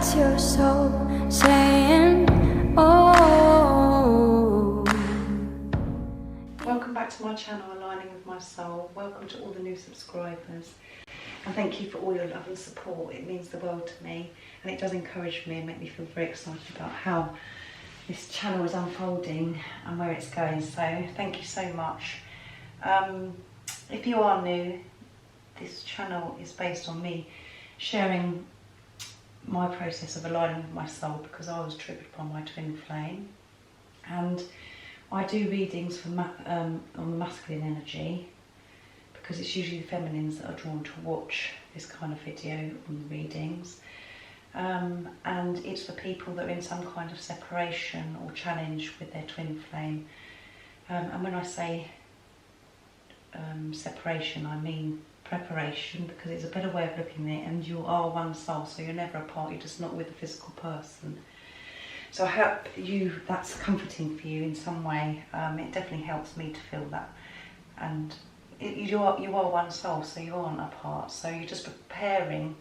What's your soul saying? Oh. Welcome back to my channel, Aligning with My Soul. Welcome to all the new subscribers. And thank you for all your love and support. It means the world to me. And it does encourage me and make me feel very excited about how this channel is unfolding and where it's going. So thank you so much. If you are new, this channel is based on me sharing my process of aligning with my soul, because I was triggered by my twin flame. And I do readings for on the masculine energy, because it's usually the feminines that are drawn to watch this kind of video on the readings. And it's for people that are in some kind of separation or challenge with their twin flame. And when I say separation, I mean preparation, because it's a better way of looking at it, and you are one soul, so you're never apart, you're just not with a physical person. So I hope that's comforting for you in some way. It definitely helps me to feel that. And you are one soul, so you aren't apart. So you're just preparing,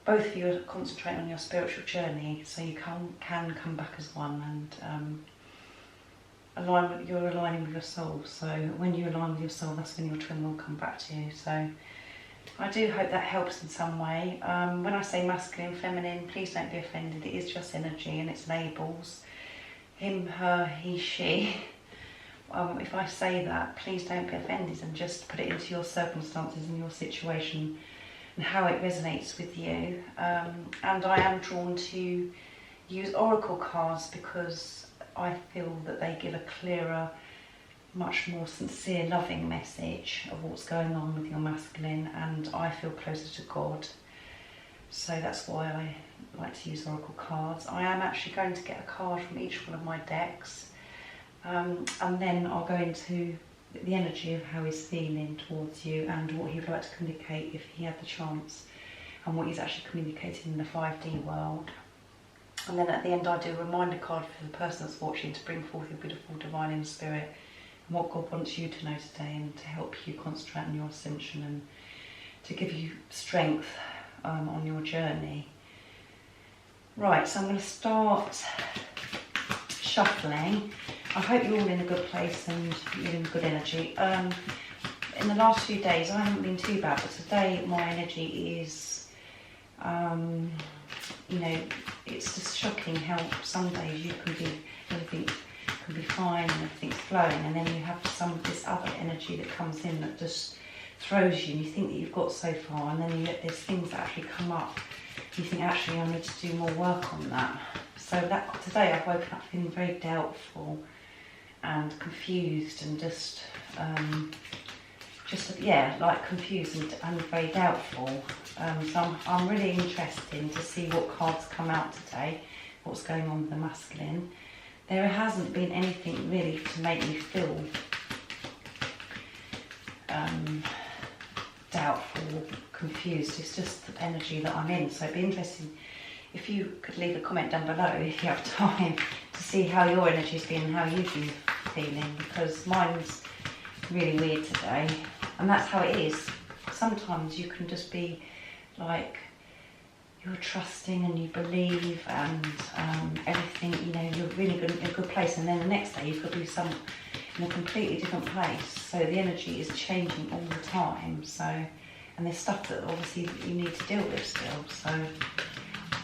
both of you are concentrating on your spiritual journey, so you can come back as one, and you're aligning with your soul. So when you align with your soul, that's when your twin will come back to you. So I do hope that helps in some way. When I say masculine, feminine, please don't be offended. It is just energy and it's labels. Him, her, he, she. If I say that, please don't be offended, and just put it into your circumstances and your situation and how it resonates with you. And I am drawn to use oracle cards because I feel that they give a clearer, much more sincere, loving message of what's going on with your masculine, and I feel closer to God. So that's why I like to use oracle cards. I am actually going to get a card from each one of my decks, and then I'll go into the energy of how he's feeling towards you and what he would like to communicate if he had the chance, and what he's actually communicating in the 5D world. And then at the end I do a reminder card for the person that's watching to bring forth your beautiful divine inner spirit and what God wants you to know today, and to help you concentrate on your ascension and to give you strength on your journey. Right, so I'm going to start shuffling. I hope you're all in a good place and you're in good energy. In the last few days I haven't been too bad, but today my energy is, you know, it's just shocking how some days you can be, everything can be fine and everything's flowing, and then you have some of this other energy that comes in that just throws you, and you think that you've got so far, and then there's things that actually come up. You think, actually I need to do more work on that. So that today I've woken up feeling very doubtful and confused, and just like confused and very doubtful. So I'm really interested to see what cards come out today, what's going on with the masculine. There hasn't been anything really to make me feel doubtful, confused. It's just the energy that I'm in. So it'd be interesting if you could leave a comment down below if you have time to see how your energy's been and how you've been feeling, because mine's really weird today. And that's how it is. Sometimes you can just be like, you're trusting and you believe and everything, you know, you're really good, in a good place, and then the next day you could be in a completely different place. So the energy is changing all the time. So, and there's stuff that obviously you need to deal with still. So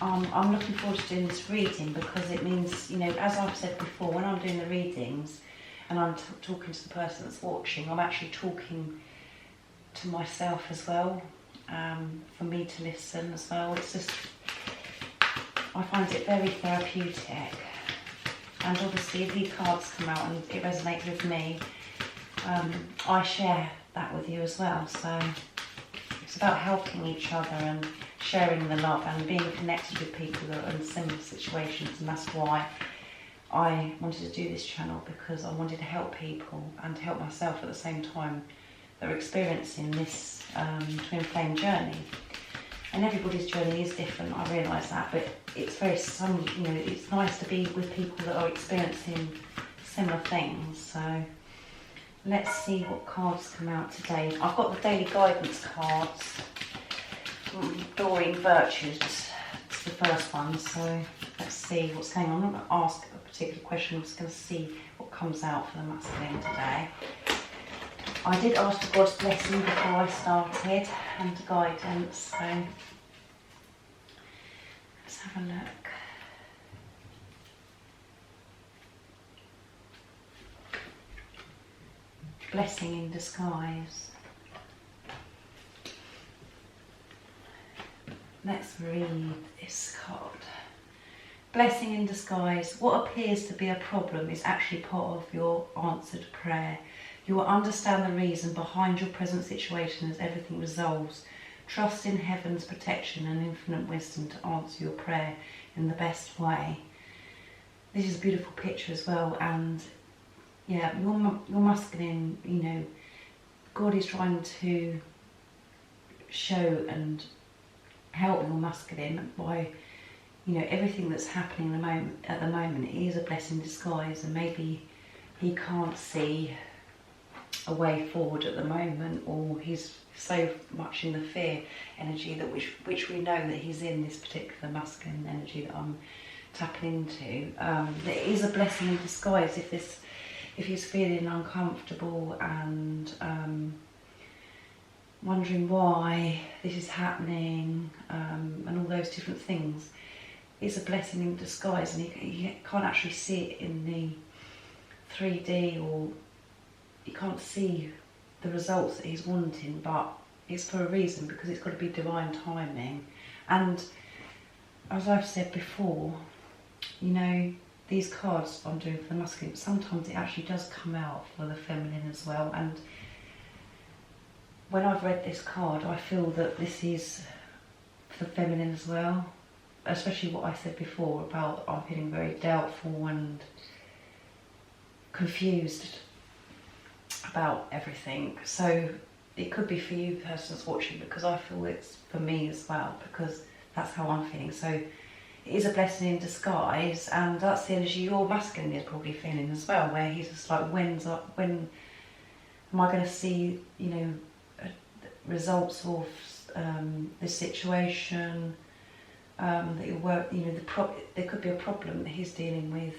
I'm looking forward to doing this reading, because it means, you know, as I've said before, when I'm doing the readings and I'm talking to the person that's watching, I'm actually talking to myself as well, for me to listen as well. It's just, I find it very therapeutic. And obviously if these cards come out and it resonates with me, I share that with you as well. So it's about helping each other and sharing the love and being connected with people that are in similar situations. And that's why I wanted to do this channel, because I wanted to help people and to help myself at the same time that are experiencing this twin flame journey. And everybody's journey is different, I realise that, but it's you know, it's nice to be with people that are experiencing similar things. So let's see what cards come out today. I've got the daily guidance cards. Doreen Virtues, it's the first one, so let's see what's going on. I'm not going to ask a particular question, I'm just going to see what comes out for the masculine today. I did ask for God's blessing before I started and guidance, so let's have a look. Blessing in disguise. Let's read this card. Blessing in disguise. What appears to be a problem is actually part of your answered prayer. You will understand the reason behind your present situation as everything resolves. Trust in heaven's protection and infinite wisdom to answer your prayer in the best way. This is a beautiful picture as well, and yeah, your masculine, you know, God is trying to show and help your masculine by, you know, everything that's happening at the moment. It is a blessing in disguise, and maybe he can't see a way forward at the moment, or he's so much in the fear energy that which we know that he's in, this particular masculine energy that I'm tapping into. There is a blessing in disguise if he's feeling uncomfortable and wondering why this is happening, and all those different things. It's a blessing in disguise, and you can't actually see it in the 3D, or you can't see the results that he's wanting, but it's for a reason, because it's got to be divine timing. And as I've said before, you know, these cards I'm doing for the masculine, sometimes it actually does come out for the feminine as well. And when I've read this card, I feel that this is for the feminine as well, especially what I said before about I'm feeling very doubtful and confused about everything. So it could be for you persons watching, because I feel it's for me as well, because that's how I'm feeling. So it is a blessing in disguise, and that's the energy your masculine is probably feeling as well, where he's just like, when am I going to see, you know, results of this situation that you work, you know, there could be a problem that he's dealing with.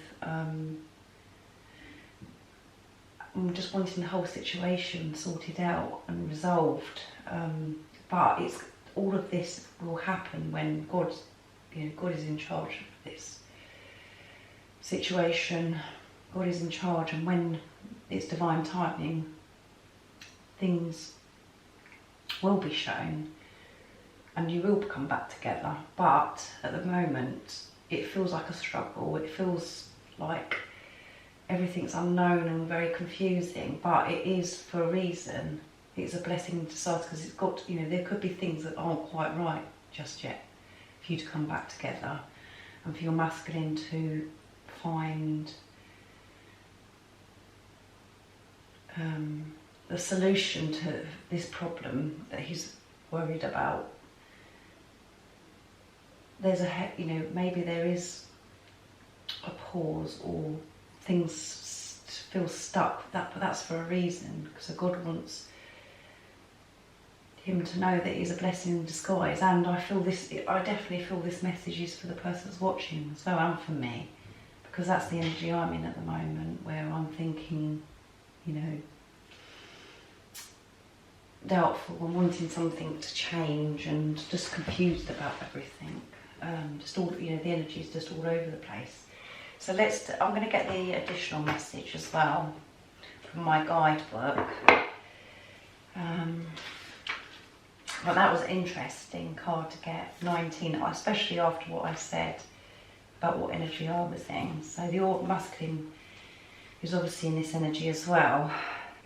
I'm just wanting the whole situation sorted out and resolved, but it's all of this will happen when God is in charge of this situation. God is in charge, and when it's divine timing, things will be shown and you will come back together. But at the moment it feels like a struggle, it feels like everything's unknown and very confusing, but it is for a reason. It's a blessing in disguise, because it's got, you know, there could be things that aren't quite right just yet for you to come back together, and for your masculine to find the solution to this problem that he's worried about. There's you know, maybe there is a pause, or things feel stuck, but that's for a reason. So God wants him to know that he's a blessing in disguise. And I definitely feel this message is for the person that's watching as well, and for me, because that's the energy I'm in at the moment, where I'm thinking, you know, doubtful and wanting something to change, and just confused about everything. Just all, you know, the energy is just all over the place. So I'm going to get the additional message as well from my guidebook. But that was an interesting card to get, 19, especially after what I said about what energy I was in. So the masculine is obviously in this energy as well.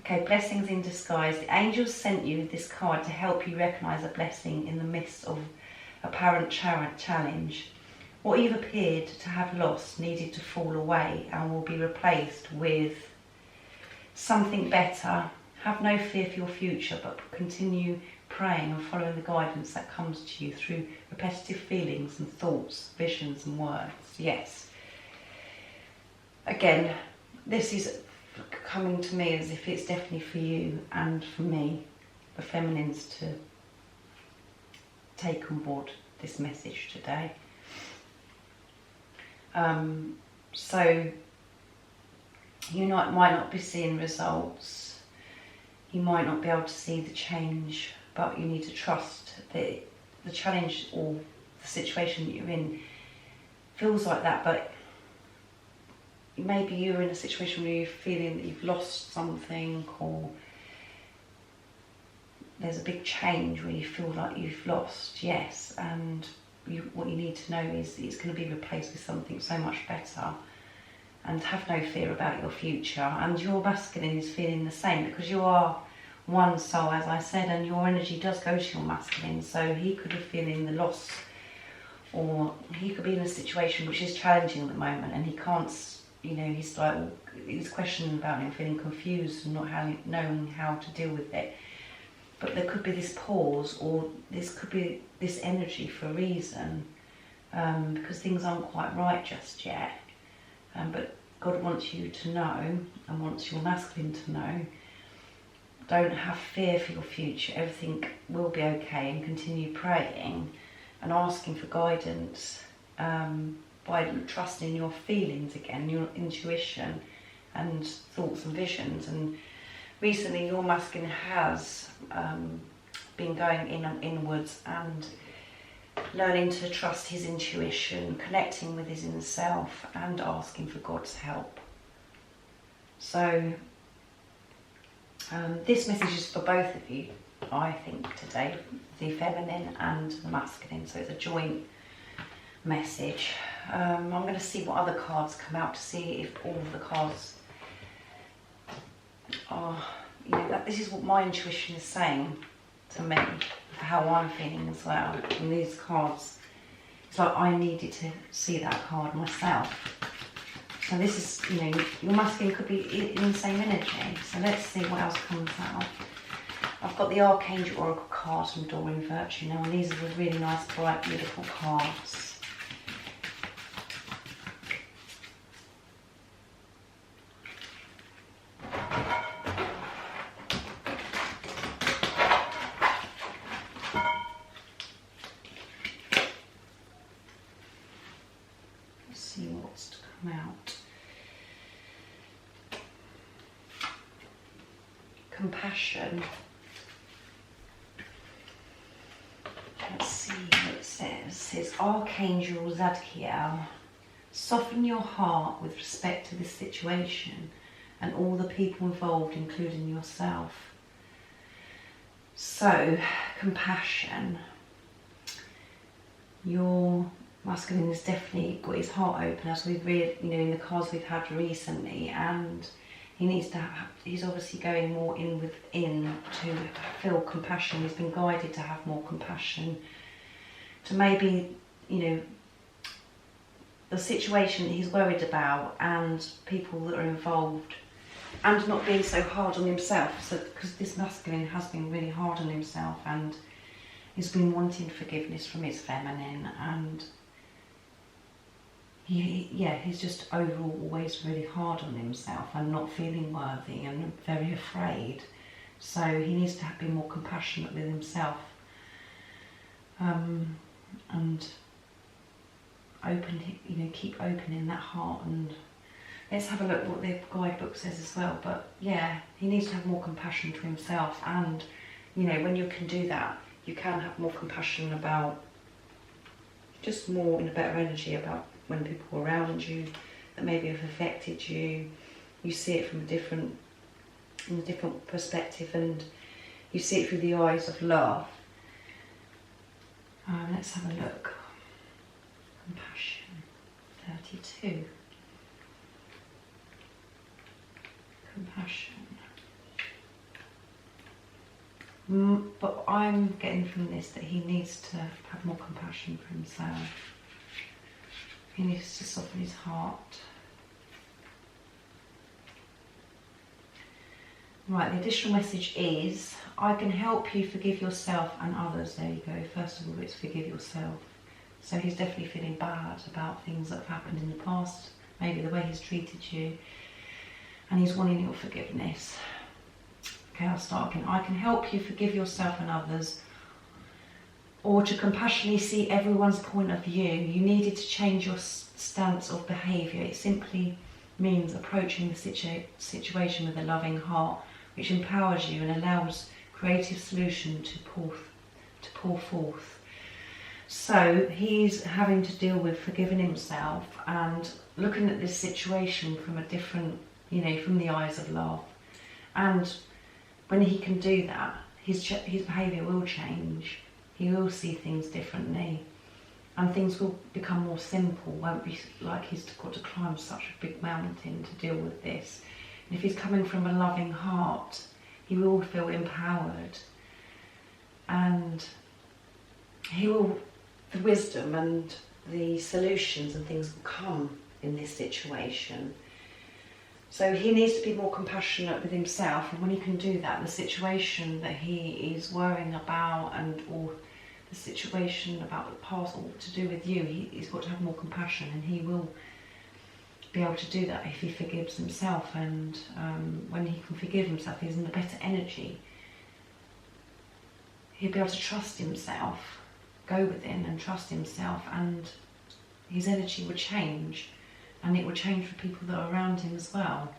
Okay, blessings in disguise. The angels sent you this card to help you recognise a blessing in the midst of apparent challenge. What you've appeared to have lost needed to fall away and will be replaced with something better. Have no fear for your future, but continue praying and following the guidance that comes to you through repetitive feelings and thoughts, visions and words. Yes. Again, this is coming to me as if it's definitely for you and for me, the feminines, to take on board this message today. So you might not be seeing results, you might not be able to see the change, but you need to trust that the challenge or the situation that you're in feels like that, but maybe you're in a situation where you're feeling that you've lost something, or there's a big change where you feel like you've lost, yes, and what you need to know is that it's going to be replaced with something so much better. And have no fear about your future. And your masculine is feeling the same, because you are one soul, as I said, and your energy does go to your masculine. So he could be feeling the loss, or he could be in a situation which is challenging at the moment, and he can't, he's like, he's questioning about it and feeling confused and not knowing how to deal with it. But there could be this pause, or this could be this energy for a reason, because things aren't quite right just yet. But God wants you to know, and wants your masculine to know, don't have fear for your future, everything will be okay, and continue praying and asking for guidance by trusting your feelings again, your intuition and thoughts and visions. And recently your masculine has been going inwards and learning to trust his intuition, connecting with his inner self, and asking for God's help. So this message is for both of you, I think, today, the feminine and the masculine, so it's a joint message. I'm going to see what other cards come out to see if all of the cards are, this is what my intuition is saying to me, for how I'm feeling as well. And these cards, it's like I needed to see that card myself. So this is, your masculine could be in the same energy. So let's see what else comes out. I've got the Archangel Oracle cards from Doreen Virtue now, and these are the really nice, bright, beautiful cards. Let's see what's to come out. Compassion. Let's see what it says. It says, Archangel Zadkiel, soften your heart with respect to this situation and all the people involved, including yourself. So, compassion. Your masculine has definitely got his heart open, as we've read, in the cards we've had recently, and he needs to he's obviously going more within to feel compassion. He's been guided to have more compassion, to maybe, the situation that he's worried about and people that are involved, and not being so hard on himself. So, because this masculine has been really hard on himself, and he's been wanting forgiveness from his feminine, and he's just overall always really hard on himself and not feeling worthy and very afraid. So he needs to be more compassionate with himself, and keep opening that heart. And let's have a look what the guidebook says as well. But yeah, he needs to have more compassion to himself, and when you can do that, you can have more compassion about, just more in a better energy about when people around you that maybe have affected you. You see it from a different perspective, and you see it through the eyes of love. Let's have a look. Compassion, 32. Compassion. But I'm getting from this that he needs to have more compassion for himself. He needs to soften his heart. Right, the additional message is, I can help you forgive yourself and others. There you go. First of all, it's forgive yourself. So he's definitely feeling bad about things that have happened in the past, maybe the way he's treated you, and he's wanting your forgiveness. Okay, I'll start again. I can help you forgive yourself and others, or to compassionately see everyone's point of view. You needed to change your stance of behaviour. It simply means approaching the situation with a loving heart, which empowers you and allows creative solution to pour forth. So he's having to deal with forgiving himself and looking at this situation from a different, from the eyes of love. And when he can do that, his behaviour will change. He will see things differently, and things will become more simple. Won't be like he's got to climb such a big mountain to deal with this. And if he's coming from a loving heart, he will feel empowered, and the wisdom and the solutions and things will come in this situation. So he needs to be more compassionate with himself, and when he can do that, the situation that he is worrying about or the situation about the past or to do with you, he's got to have more compassion, and he will be able to do that if he forgives himself. And when he can forgive himself, he's in a better energy. He'll be able to trust himself, go within and trust himself, and his energy would change, and it would change for people that are around him as well.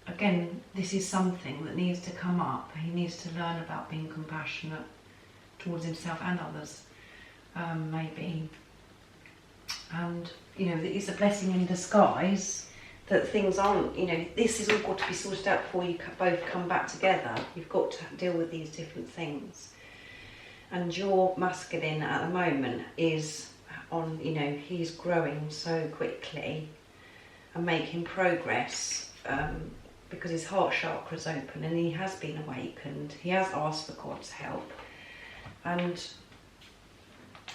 Again, this is something that needs to come up. He needs to learn about being compassionate towards himself and others, maybe. And, it's a blessing in disguise that things aren't, this has all got to be sorted out before you both come back together. You've got to deal with these different things. And your masculine at the moment is on, he's growing so quickly and making progress because his heart chakra is open and he has been awakened. He has asked for God's help. And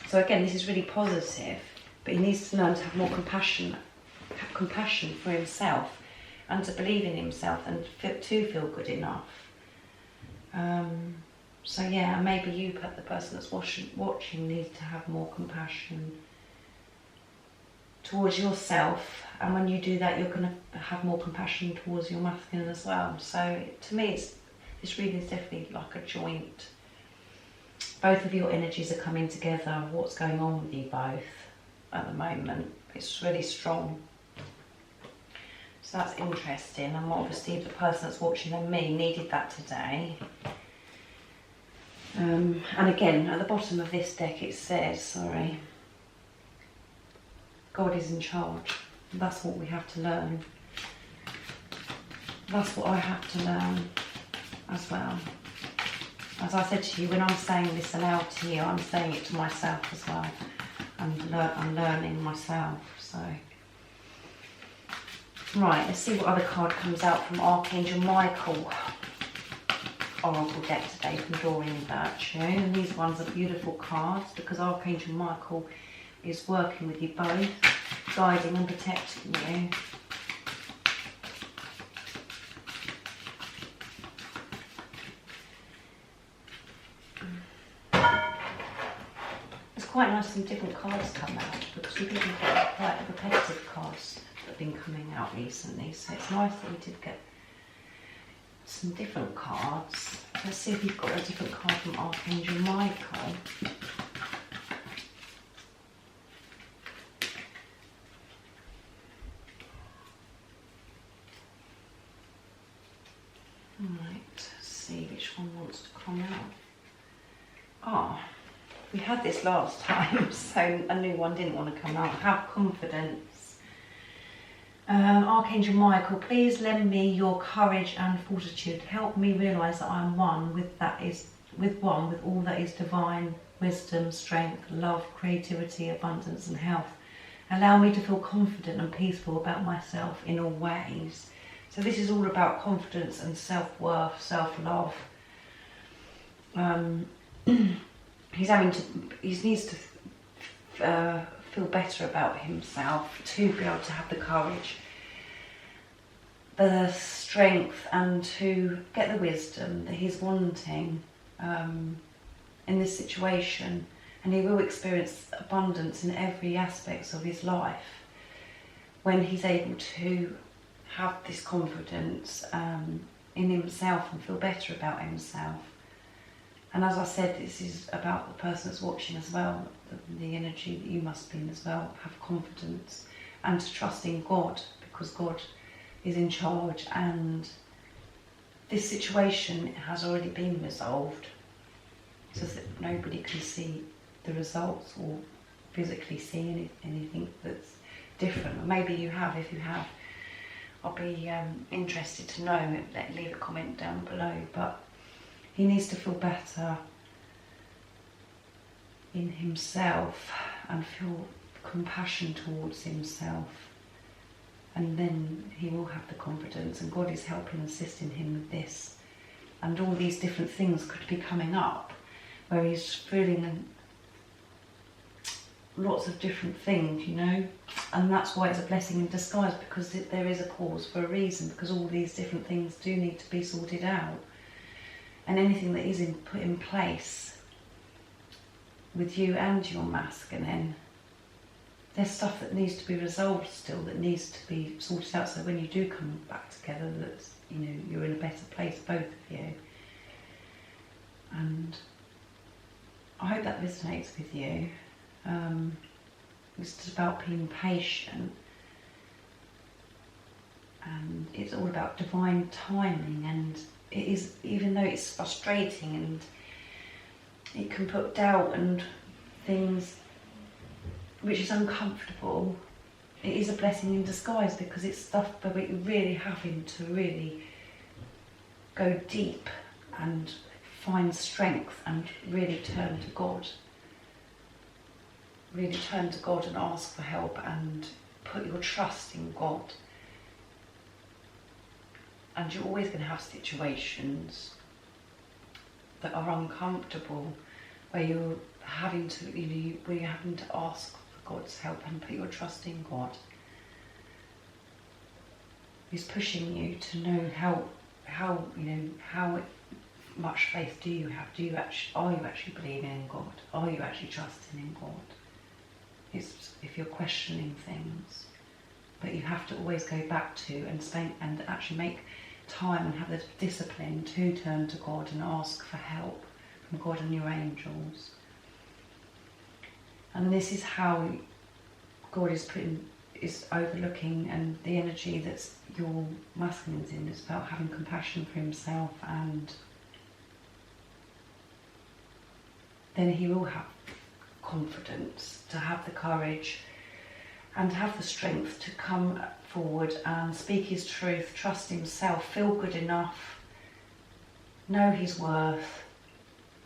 so again, this is really positive, but he needs to learn to have more compassion for himself and to believe in himself and to feel good enough. So yeah, maybe you, the person that's watching, needs to have more compassion towards yourself, and when you do that, you're going to have more compassion towards your masculine as well. So to me, this reading is definitely like a joint. Both of your energies are coming together. What's going on with you both at the moment? It's really strong. So that's interesting, and obviously the person that's watching and me needed that today. And again, at the bottom of this deck it says, God is in charge. That's what we have to learn. That's what I have to learn as well. As I said to you, when I'm saying this aloud to you, I'm saying it to myself as well. I'm learning myself, so. Right, let's see what other card comes out from Archangel Michael. Oracle deck today from Doreen Virtue, and these ones are beautiful cards because Archangel Michael is working with you both, guiding and protecting you. It's quite nice some different cards come out because we've even got quite repetitive cards that have been coming out recently, so it's nice that we did get some different cards. Let's see if you've got a different card from Archangel Michael. Right, let's see which one wants to come out. Oh, we had this last time, so a new one didn't want to come out. Have confidence. Archangel Michael, please lend me your courage and fortitude. Help me realise that I am one with all that is divine, wisdom, strength, love, creativity, abundance and health. Allow me to feel confident and peaceful about myself in all ways. So this is all about confidence and self-worth, self-love. He needs to feel better about himself to be able to have the courage, the strength, and to get the wisdom that he's wanting in this situation. And he will experience abundance in every aspect of his life when he's able to have this confidence in himself and feel better about himself. And as I said, this is about the person that's watching as well, the energy that you must be in as well. Have confidence and to trust in God, because God is in charge, and this situation has already been resolved. It's just that nobody can see the results or physically see anything that's different. Or maybe you have. If you have, I'll be interested to know. Leave a comment down below. But he needs to feel better in himself and feel compassion towards himself, and then he will have the confidence, and God is helping and assisting him with this. And all these different things could be coming up where he's feeling lots of different things, you know, and that's why it's a blessing in disguise, because there is a cause for a reason, because all these different things do need to be sorted out. And anything that is put in place with you and your masculine, there's stuff that needs to be resolved still, that needs to be sorted out, so when you do come back together, that you're in a better place, both of you. And I hope that resonates with you. It's just about being patient, and it's all about divine timing, and it is, even though it's frustrating and it can put doubt and things which is uncomfortable, it is a blessing in disguise, because it's stuff where we're really having to really go deep and find strength and really turn to God. Really turn to God and ask for help and put your trust in God. And you're always going to have situations that are uncomfortable, where you're having to, where you're having to ask for God's help and put your trust in God. He's pushing you to know how much faith do you have? Are you actually believing in God? Are you actually trusting in God? It's if you're questioning things, but you have to always go back to and actually make time and have the discipline to turn to God and ask for help from God and your angels. And this is how God is overlooking, and the energy that's your masculine's in is about having compassion for himself, and then he will have confidence, to have the courage and have the strength to come forward and speak his truth, trust himself, feel good enough, know his worth.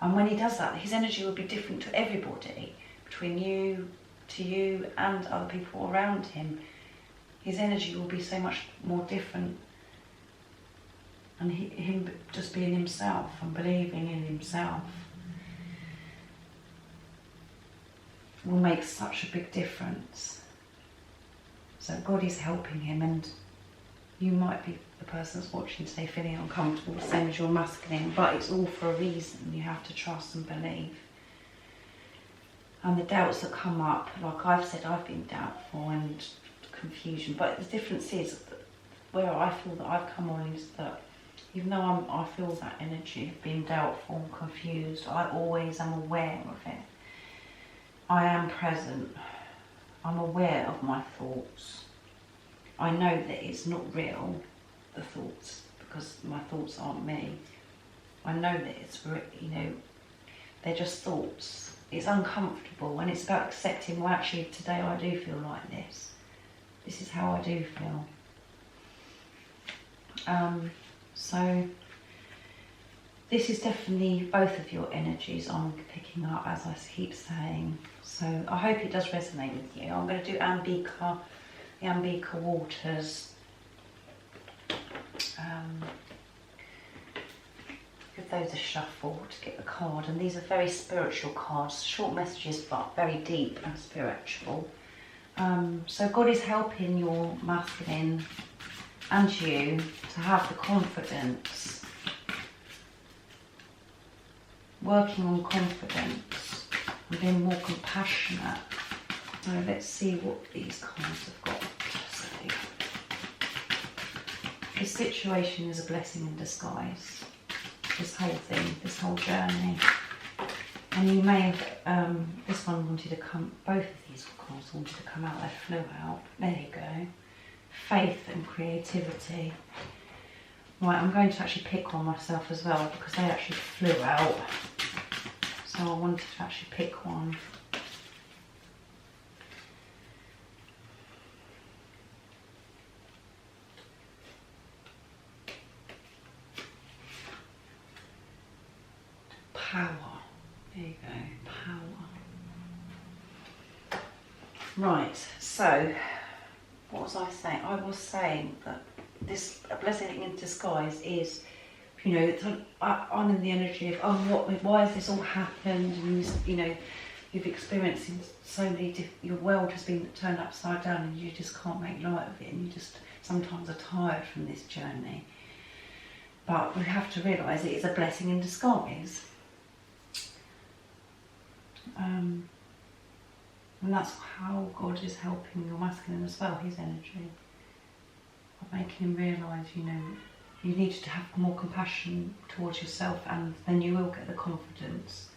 And when he does that, his energy will be different to everybody, between you, to you and other people around him. His energy will be so much more different, and him just being himself and believing in himself will make such a big difference. So God is helping him, and you might be the person that's watching today feeling uncomfortable, the same as your masculine, but it's all for a reason. You have to trust and believe. And the doubts that come up, like I've said, I've been doubtful and confusion, but the difference is that where I feel that I've come on is that even though I feel that energy of being doubtful and confused, I always am aware of it. I am present. I'm aware of my thoughts. I know that it's not real, the thoughts, because my thoughts aren't me. I know that it's, they're just thoughts. It's uncomfortable, and it's about accepting, well, actually today I do feel like this. This is how I do feel. So this is definitely both of your energies I'm picking up, as I keep saying. So I hope it does resonate with you. I'm going to do Ambika, the Ambika waters. Give those a shuffle to get the card. And these are very spiritual cards, short messages but very deep and spiritual. So God is helping your masculine and you to have the confidence, working on confidence and being more compassionate. So let's see what these cards have got to say. This situation is a blessing in disguise. this whole thing, this whole journey. And you may have, this one wanted to come, both of these cards wanted to come out, they flew out. There you go. Faith and creativity. Right, I'm going to actually pick one myself as well because they actually flew out. So I wanted to actually pick one. Power. There you go, power. Right, so what was I saying? I was saying that this blessing in disguise is, you know, I'm in the energy of, oh, why has this all happened? And you know, you've experienced so many, your world has been turned upside down and you just can't make light of it, and you just sometimes are tired from this journey. But we have to realise it is a blessing in disguise. And that's how God is helping your masculine as well, his energy. By making him realise, you know, you need to have more compassion towards yourself, and then you will get the confidence.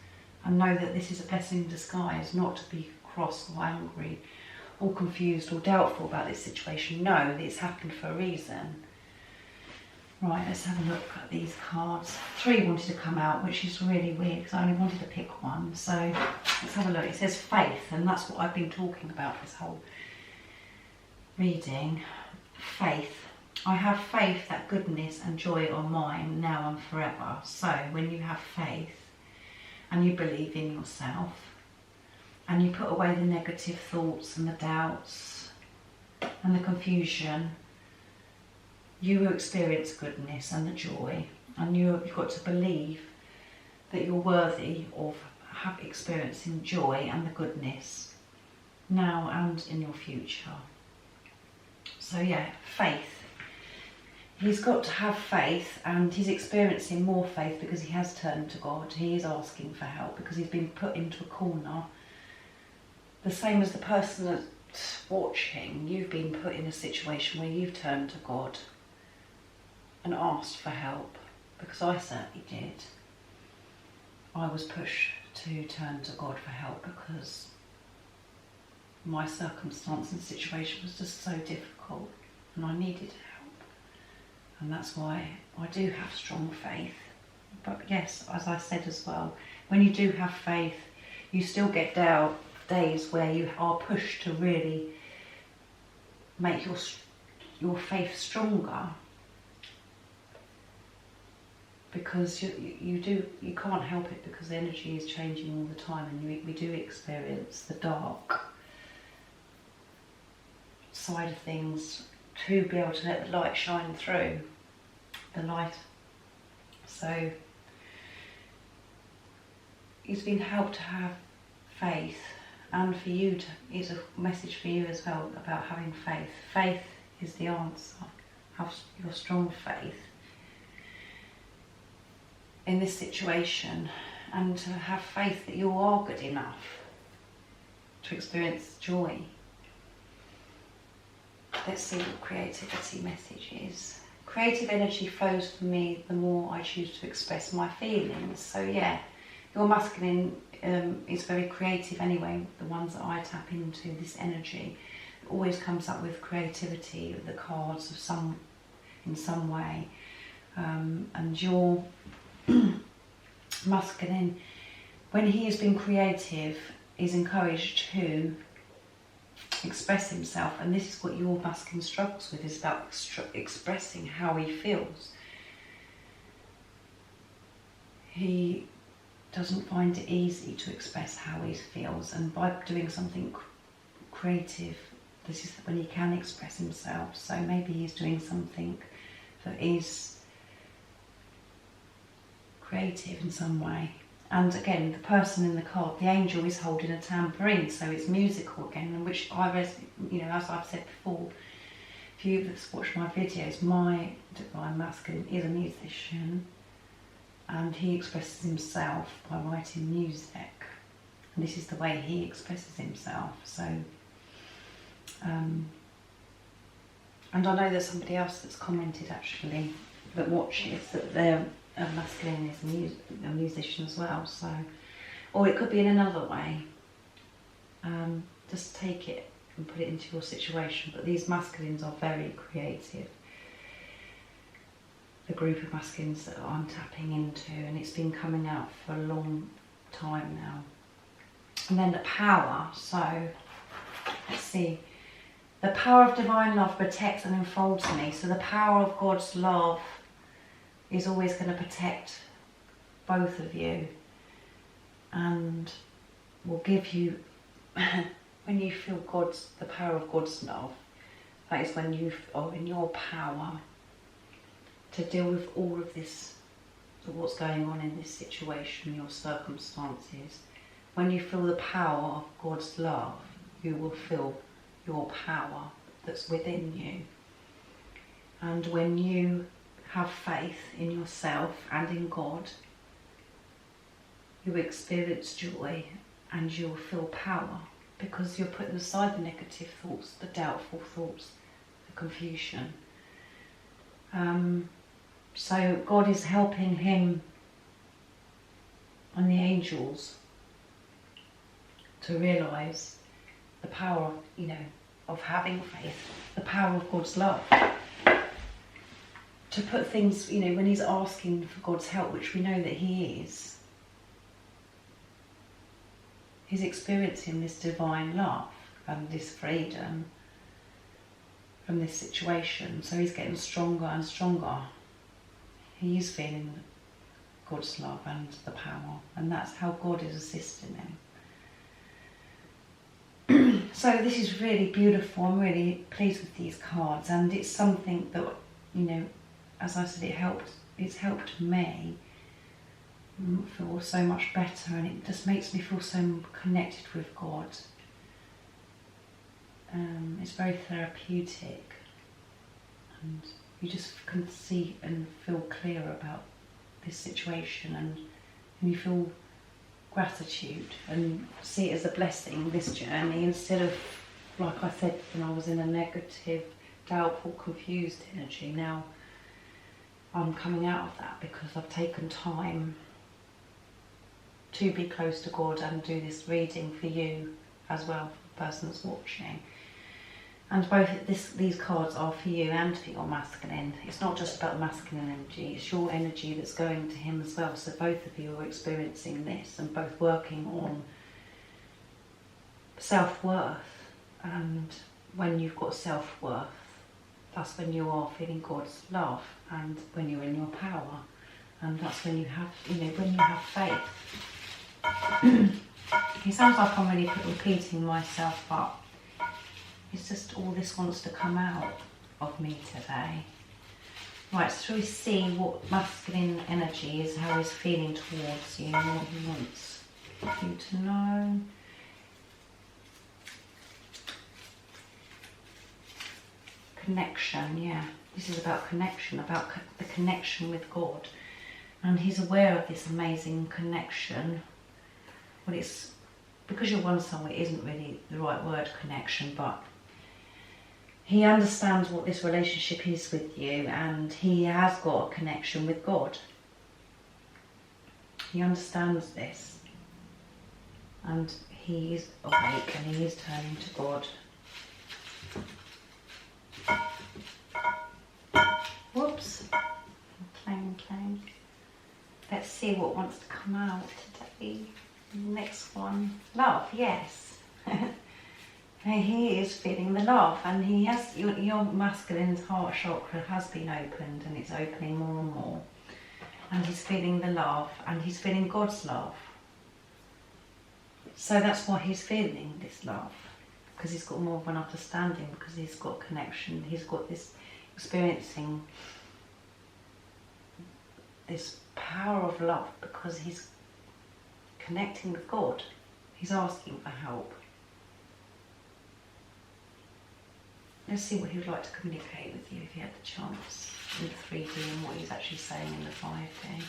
And know that this is a blessing in disguise, not to be cross or angry or confused or doubtful about this situation. No, it's happened for a reason. Right, let's have a look at these cards. 3 wanted to come out, which is really weird because I only wanted to pick one. So let's have a look. It says faith, and that's what I've been talking about this whole reading. Faith. I have faith that goodness and joy are mine now and forever. So when you have faith and you believe in yourself and you put away the negative thoughts and the doubts and the confusion, you will experience goodness and the joy, and you've got to believe that you're worthy of experiencing joy and the goodness now and in your future. So yeah, faith. He's got to have faith, and he's experiencing more faith because he has turned to God. He is asking for help because he's been put into a corner. The same as the person that's watching, you've been put in a situation where you've turned to God and asked for help, because I certainly did. I was pushed to turn to God for help because my circumstance and situation was just so difficult and I needed help. And that's why I do have strong faith. But yes, as I said as well, when you do have faith, you still get days where you are pushed to really make your faith stronger. Because you can't help it, because the energy is changing all the time, and we do experience the dark side of things to be able to let the light shine through the light. So he's been helped to have faith, and for you to, it's a message for you as well about having faith. Faith is the answer. Have your strong faith in this situation, and to have faith that you are good enough to experience joy. Let's see what creativity message is. Creative energy flows for me the more I choose to express my feelings. So yeah, your masculine is very creative anyway. The ones that I tap into, this energy, it always comes up with creativity, the cards of in some way. And your masculine, when he has been creative, is encouraged to express himself, and this is what your masculine struggles with, is about expressing how he feels. He doesn't find it easy to express how he feels, and by doing something creative, this is when he can express himself. So maybe he's doing something that is creative in some way. And again, the person in the card, the angel, is holding a tambourine, so it's musical again, and which you know, as I've said before, if you've watched my videos, my divine masculine is a musician, and he expresses himself by writing music, and this is the way he expresses himself. So and I know there's somebody else that's commented actually that watches that they're masculine is a musician as well. So, or it could be in another way. Just take it and put it into your situation. But these masculines are very creative. The group of masculines that I'm tapping into, and it's been coming out for a long time now. And then the power. So let's see. The power of divine love protects and enfolds me. So the power of God's love is always going to protect both of you, and will give you, when you feel the power of God's love, that is when you are in your power to deal with all of this, what's going on in this situation, your circumstances. When you feel the power of God's love, you will feel your power that's within you. And when you have faith in yourself and in God, you experience joy and you'll feel power, because you're putting aside the negative thoughts, the doubtful thoughts, the confusion. So God is helping him and the angels to realise the power, of having faith, the power of God's love. To put things, when he's asking for God's help, which we know that he is, he's experiencing this divine love and this freedom from this situation. So he's getting stronger and stronger. He is feeling God's love and the power, and that's how God is assisting him. So this is really beautiful. I'm really pleased with these cards, and it's something that, as I said, it's helped me feel so much better, and it just makes me feel so connected with God. It's very therapeutic, and you just can see and feel clear about this situation, and you feel gratitude and see it as a blessing, this journey, instead of, like I said, when I was in a negative, doubtful, confused energy. Now I'm coming out of that because I've taken time to be close to God and do this reading for you as well, for the person that's watching. And both these cards are for you and for your masculine. It's not just about the masculine energy, it's your energy that's going to him as well. So both of you are experiencing this and both working on self-worth. And when you've got self-worth, that's when you are feeling God's love, and when you're in your power. And that's when you have, when you have faith. It sounds like I'm really repeating myself, but it's just all this wants to come out of me today. Right, so we see what masculine energy is, how he's feeling towards you, what he wants you to know. Connection, yeah. This is about connection, about the connection with God. And he's aware of this amazing connection. Well, it's because you're one soul, it isn't really the right word, connection, but he understands what this relationship is with you, and he has got a connection with God. He understands this, and he is awake and he is turning to God. Whoops. Clang. Let's see what wants to come out today. Next one. Love, yes. He is feeling the love, and he has, your masculine's heart chakra has been opened, and it's opening more and more. And he's feeling the love, and he's feeling God's love. So that's why he's feeling this love, because he's got more of an understanding, because he's got connection, he's got this experiencing this power of love, because he's connecting with God. He's asking for help. Let's see what he would like to communicate with you if he had the chance in the 3D, and what he's actually saying in the 5D.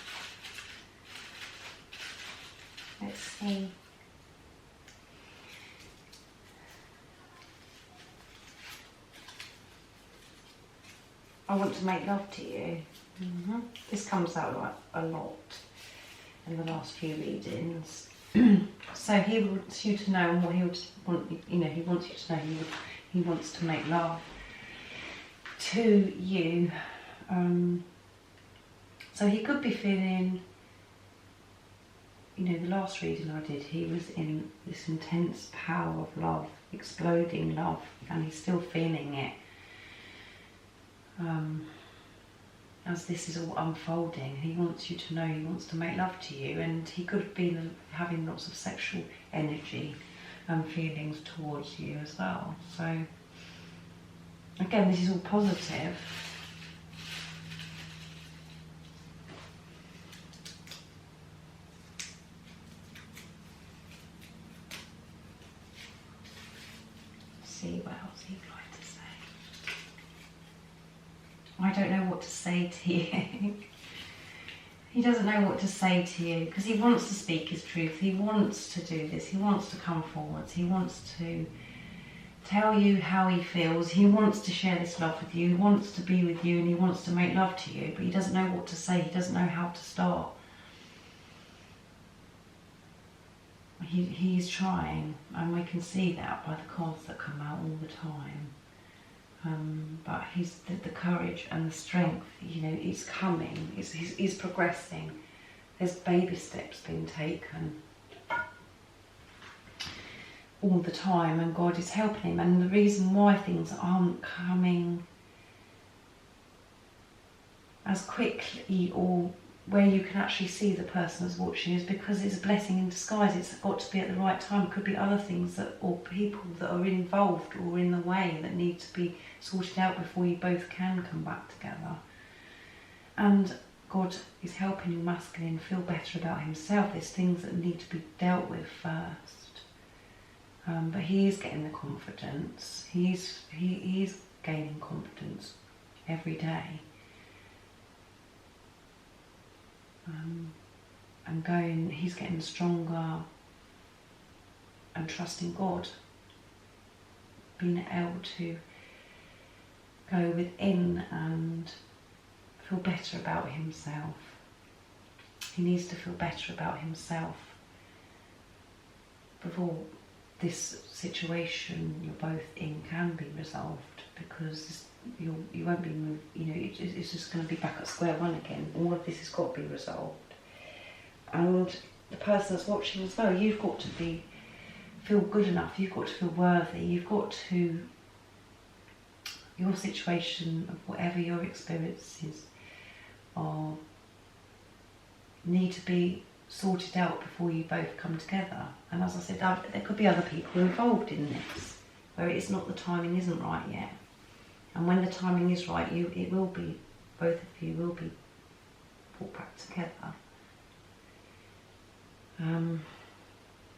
Let's see. I want to make love to you. This comes out like a lot in the last few readings. So he wants you to know, and what he would want, he wants you to know he wants to make love to you. So he could be feeling, the last reading I did, he was in this intense power of love, exploding love, and he's still feeling it. As this is all unfolding, he wants you to know he wants to make love to you, and he could have been having lots of sexual energy and feelings towards you as well. So again, this is all positive. See what else he'd like to say. I don't know what to say to you. He doesn't know what to say to you because he wants to speak his truth. He wants to do this. He wants to come forwards. He wants to tell you how he feels. He wants to share this love with you. He wants to be with you, and he wants to make love to you, but he doesn't know what to say. He doesn't know how to start. He's trying, and we can see that by the cards that come out all the time. But he's the courage and the strength, it's coming, he's progressing. There's baby steps being taken all the time, and God is helping him. And the reason why things aren't coming as quickly, or where you can actually see the person who's watching, is because it's a blessing in disguise. It's got to be at the right time. It could be other things or people that are involved or in the way that need to be sorted out before you both can come back together. And God is helping your masculine feel better about himself. There's things that need to be dealt with first. But he is getting the confidence. He's gaining confidence every day. And he's getting stronger and trusting God, being able to go within and feel better about himself. He needs to feel better about himself before this situation you're both in can be resolved, because you won't be moved, it's just going to be back at square one again. All of this has got to be resolved. And the person that's watching as well, you've got to feel good enough, you've got to feel worthy, you've got to, your situation of whatever your experiences are, need to be sorted out before you both come together. And as I said, there could be other people involved in this, where it's not, the timing isn't right yet. And when the timing is right, it will be, both of you will be brought back together.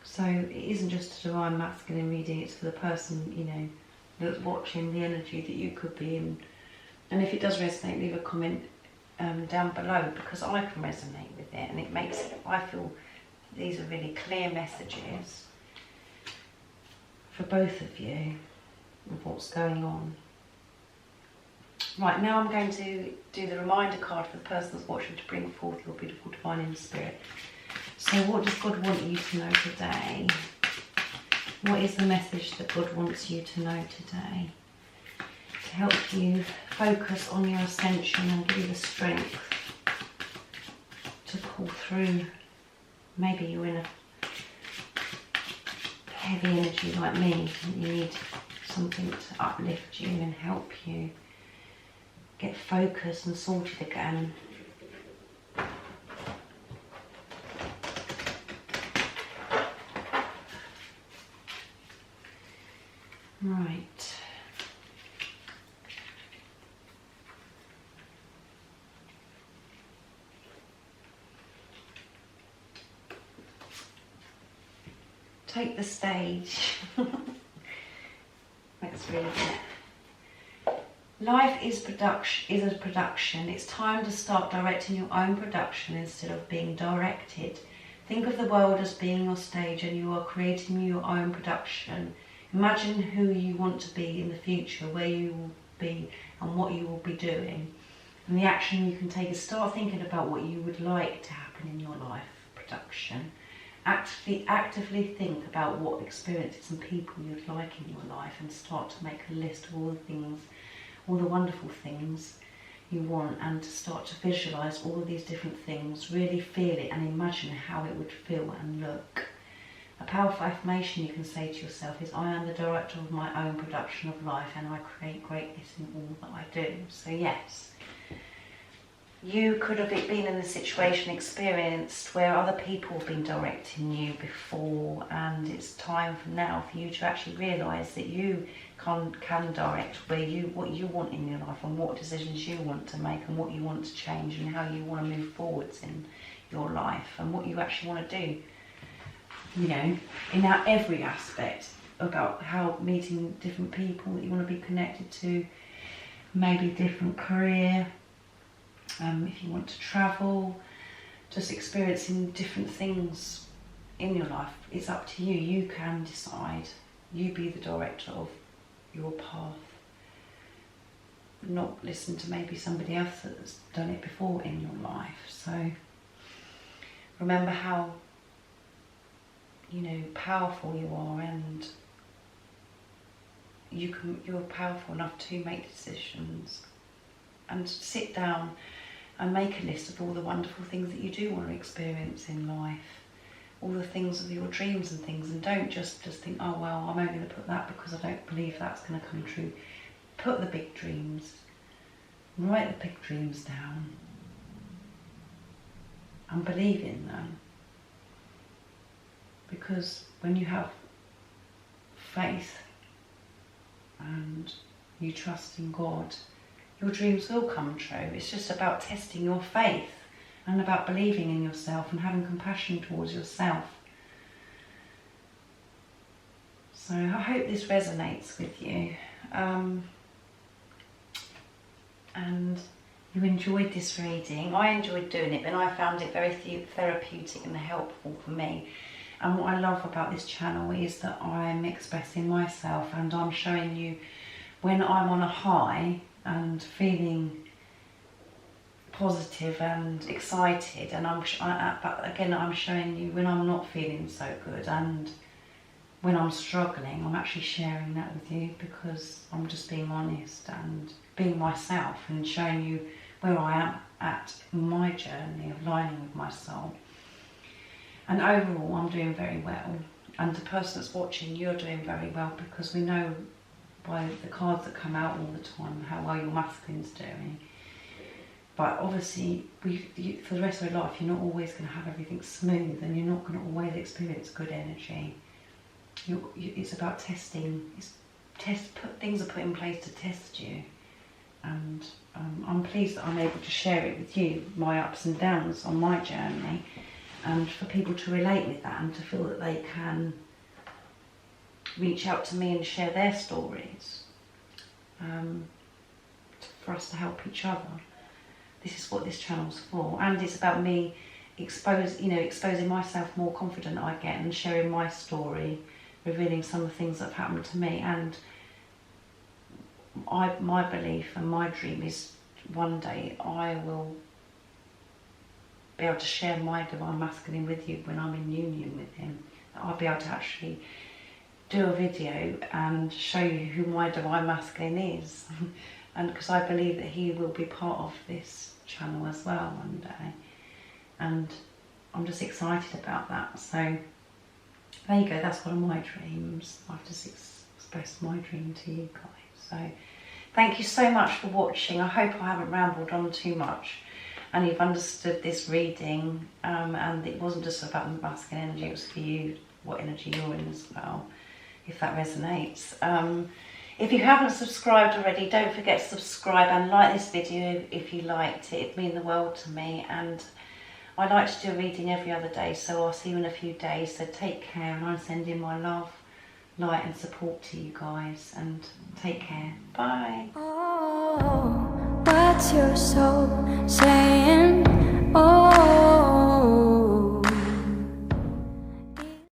So it isn't just a divine masculine reading, it's for the person, that's watching, the energy that you could be in. And if it does resonate, leave a comment down below, because I can resonate with it, and it makes it, I feel these are really clear messages for both of you of what's going on. Right, now I'm going to do the reminder card for the person that's watching to bring forth your beautiful divine inner spirit. So what does God want you to know today? What is the message that God wants you to know today? To help you focus on your ascension and give you the strength to pull through. Maybe you're in a heavy energy like me, and you need something to uplift you and help you get focused and sorted again. Right. Take the stage. Let's read it. Life is a production. It's time to start directing your own production instead of being directed. Think of the world as being your stage, and you are creating your own production. Imagine who you want to be in the future, where you will be and what you will be doing. And the action you can take is start thinking about what you would like to happen in your life production. Actively think about what experiences and people you'd like in your life, and start to make a list of all the things, all the wonderful things you want, and to start to visualise all of these different things. Really feel it and imagine how it would feel and look. A powerful affirmation you can say to yourself is, I am the director of my own production of life and I create greatness in all that I do. So yes, you could have been in a situation, experienced, where other people have been directing you before, and it's time for now for you to actually realise that you can direct what you want in your life, and what decisions you want to make, and what you want to change, and how you want to move forwards in your life, and what you actually want to do. You know, in every aspect, about how meeting different people that you want to be connected to, maybe different career, if you want to travel, just experiencing different things in your life. It's up to you. You can decide. You be the director of your path. Not listen to maybe somebody else that's done it before in your life. So remember how, you know, powerful you are, and you're powerful enough to make decisions. And sit down and make a list of all the wonderful things that you do want to experience in life, all the things of your dreams and things, and don't just think, oh well, I'm only going to put that because I don't believe that's going to come true. Put the big dreams, write the big dreams down, and believe in them. Because when you have faith and you trust in God, your dreams will come true. It's just about testing your faith and about believing in yourself and having compassion towards yourself. So I hope this resonates with you, and you enjoyed this reading. I enjoyed doing it, and I found it very therapeutic and helpful for me. And what I love about this channel is that I'm expressing myself, and I'm showing you when I'm on a high and feeling positive and excited, and but again I'm showing you when I'm not feeling so good, and when I'm struggling, I'm actually sharing that with you, because I'm just being honest and being myself, and showing you where I am at my journey of aligning with my soul. And overall I'm doing very well, and the person that's watching, you're doing very well, because we know by the cards that come out all the time how well your masculine's doing. But obviously for the rest of your life you're not always going to have everything smooth, and you're not going to always experience good energy. It's about testing. Things are put in place to test you, and I'm pleased that I'm able to share it with you, my ups and downs on my journey, and for people to relate with that, and to feel that they can reach out to me and share their stories, for us to help each other. This is what this channel's for, and it's about me exposing myself, more confident I get, and sharing my story, revealing some of the things that have happened to me. And my belief and my dream is one day I will be able to share my divine masculine with you when I'm in union with him. I'll be able to actually do a video and show you who my divine masculine is. And because I believe that he will be part of this channel as well one day, and I'm just excited about that. So there you go, that's one of my dreams. I've just expressed my dream to you guys. So thank you so much for watching. I hope I haven't rambled on too much and you've understood this reading, and it wasn't just about the masculine energy, it was for you, what energy you're in as well, if that resonates. If you haven't subscribed already, don't forget to subscribe and like this video if you liked it. It'd mean the world to me, and I like to do a reading every other day, so I'll see you in a few days. So take care, and I'm sending my love, light and support to you guys, and take care. Bye. Oh, what's your soul saying?